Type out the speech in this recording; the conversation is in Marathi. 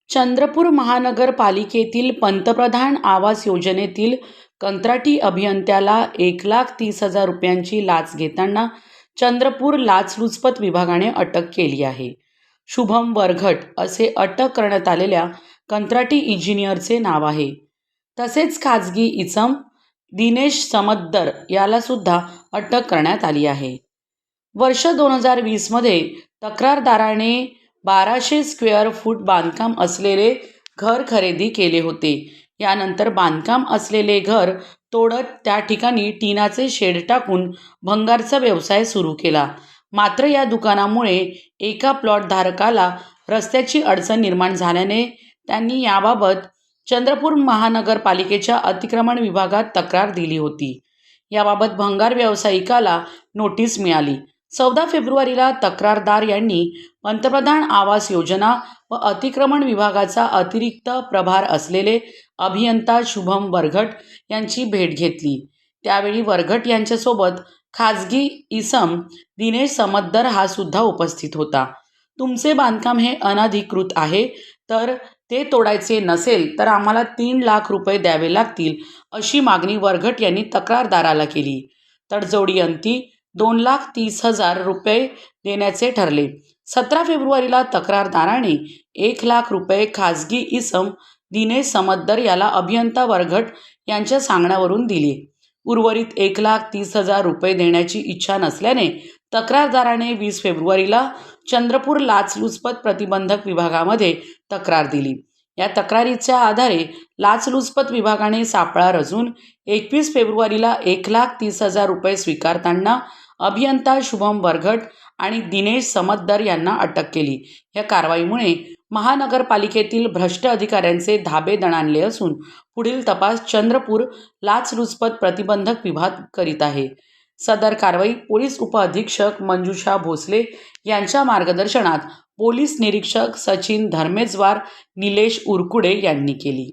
चंद्रपूर महानगरपालिकेतील पंतप्रधान आवास योजनेतील कंत्राटी अभियंत्याला 1,30,000 रुपयांची लाच घेताना चंद्रपूर लाचलुचपत विभागाने अटक केली आहे. शुभम वरघट असे अटक करण्यात आलेल्या कंत्राटी इंजिनियरचे नाव आहे. तसेच खाजगी इसम दिनेश समद्दर याला सुद्धा अटक करण्यात आली आहे. वर्ष 2020 मध्ये तक्रारदाराने 1200 स्क्वेअर फूट बांधकाम असलेले घर खरेदी केले होते. यानंतर बांधकाम असलेले घर तोडत त्या ठिकाणी टिनाचे शेड टाकून भंगारचा व्यवसाय सुरू केला. मात्र या दुकानामुळे एका प्लॉट धारकाला रस्त्याची अडचण निर्माण झाल्याने त्यांनी याबाबत चंद्रपूर महानगरपालिकेच्या अतिक्रमण विभागात तक्रार दिली होती. याबाबत भंगार व्यावसायिकाला नोटीस मिळाली. 14 फेब्रुवारीला तक्रारदार यांनी पंतप्रधान आवास योजना व अतिक्रमण विभागाचा अतिरिक्त प्रभार असलेले अभियंता शुभम वरघट यांची भेट घेतली. त्यावेळी वरघट यांच्यासोबत खाजगी इसम दिनेश समद्दर हा सुद्धा उपस्थित होता. तुमचे बांधकाम हे अनधिकृत आहे, तर ते तोडायचे नसेल तर आम्हाला 3 लाख रुपये द्यावे लागतील, अशी मागणी वरघट यांनी तक्रारदाराला केली. तडजोडी अंती 2,30,000 रुपये देण्याचे ठरले. 17 फेब्रुवारीला तक्रारदाराने 1 लाख रुपये खाजगी इसम दिनेश समद्दर याला अभियंता वरघट यांच्या सांगण्यावरून दिले. उर्वरित 1,30,000 रुपये देण्याची इच्छा नसल्याने तक्रारदाराने 20 फेब्रुवारीला चंद्रपूर लाचलुचपत प्रतिबंधक विभागामध्ये तक्रार दिली. या तक्रारीच्या आधारे लाचलुचपत विभागाने सापळा रचून 21 फेब्रुवारीला 1,30,000 रुपये स्वीकारताना अभियंता शुभम वरघट आणि दिनेश समद्दर यांना अटक केली. या कारवाईमुळे महानगरपालिकेतील भ्रष्ट अधिकाऱ्यांचे धाबे दणाणले असून पुढील तपास चंद्रपूर लाचलुचपत प्रतिबंधक विभाग करीत आहे. सदर कारवाई पोलीस उपअधीक्षक मंजुषा भोसले यांच्या मार्गदर्शनात पोलीस निरीक्षक सचिन धर्मेजवार, निलेश उरकुडे यांनी केली.